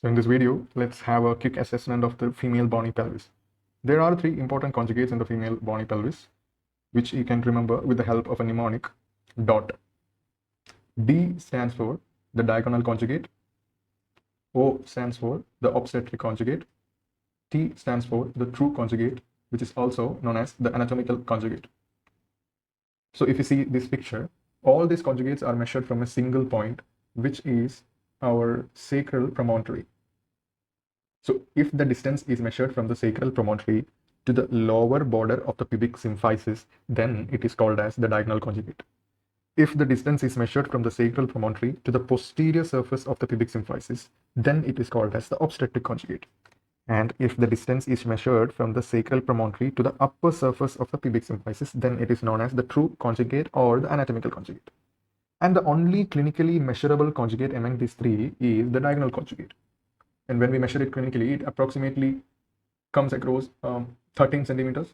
So in this video, let's have a quick assessment of the female bony pelvis. There are three important conjugates in the female bony pelvis, which you can remember with the help of a mnemonic dot. D stands for the diagonal conjugate, O stands for the obstetric conjugate, T stands for the true conjugate, which is also known as the anatomical conjugate. So if you see this picture, all these conjugates are measured from a single point, which is our sacral promontory. So if the distance is measured from the sacral promontory to the lower border of the pubic symphysis, then it is called as the diagonal conjugate. If the distance is measured from the sacral promontory to the posterior surface of the pubic symphysis, then it is called as the obstetric conjugate. And if the distance is measured from the sacral promontory to the upper surface of the pubic symphysis, then it is known as the true conjugate or the anatomical conjugate. And the only clinically measurable conjugate among these three is the diagonal conjugate. And when we measure it clinically, it approximately comes across 13 centimeters.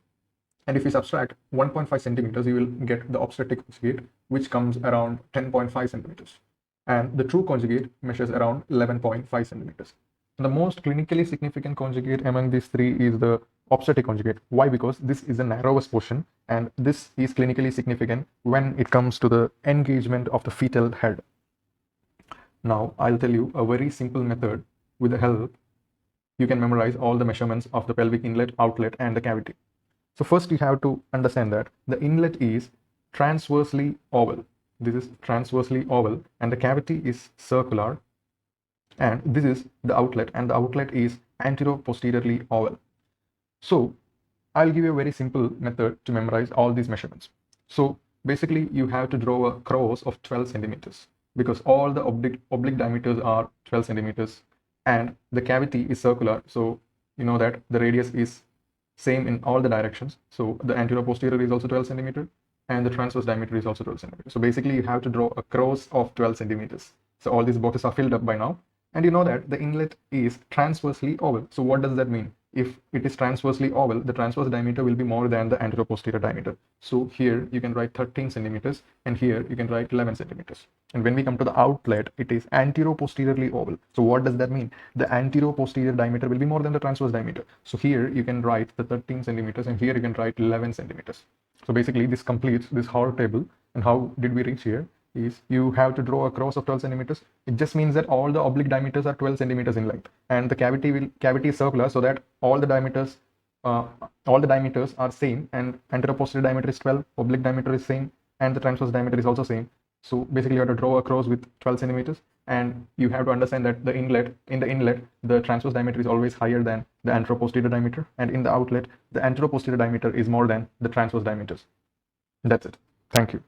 And if we subtract 1.5 centimeters, you will get the obstetric conjugate, which comes around 10.5 centimeters. And the true conjugate measures around 11.5 centimeters. And the most clinically significant conjugate among these three is the obstetric conjugate. Why? Because this is the narrowest portion, and this is clinically significant when it comes to the engagement of the fetal head. Now, I'll tell you a very simple method. With the help, you can memorize all the measurements of the pelvic inlet, outlet, and the cavity. So first you have to understand that the inlet is transversely oval. This is transversely oval, and the cavity is circular. And this is the outlet, and the outlet is antero-posteriorly oval. So I'll give you a very simple method to memorize all these measurements. So basically, you have to draw a cross of 12 centimeters because all the oblique diameters are 12 centimeters. And the cavity is circular, so you know that the radius is same in all the directions. So the antero-posterior is also 12 centimeter, and the transverse diameter is also 12 centimeters. So basically, you have to draw a cross of 12 centimeters. So all these boxes are filled up by now, and you know that the inlet is transversely oval. So what does that mean? If it is transversely oval, the transverse diameter will be more than the antero-posterior diameter. So here you can write 13 centimeters, and here you can write 11 centimeters. And when we come to the outlet, it is antero-posteriorly oval. So what does that mean? The antero-posterior diameter will be more than the transverse diameter. So here you can write the 13 centimeters, and here you can write 11 centimeters. So basically, this completes this whole table. And how did we reach here? Is you have to draw a cross of 12 centimeters. It just means that all the oblique diameters are 12 centimeters in length, and the cavity is circular, so that all the diameters are same, and antero-posterior diameter is 12, oblique diameter is same, and the transverse diameter is also same. So basically, you have to draw a cross with 12 centimeters, and you have to understand that in the inlet, the transverse diameter is always higher than the antero-posterior diameter, and in the outlet, the antero-posterior diameter is more than the transverse diameters. That's it. Thank you.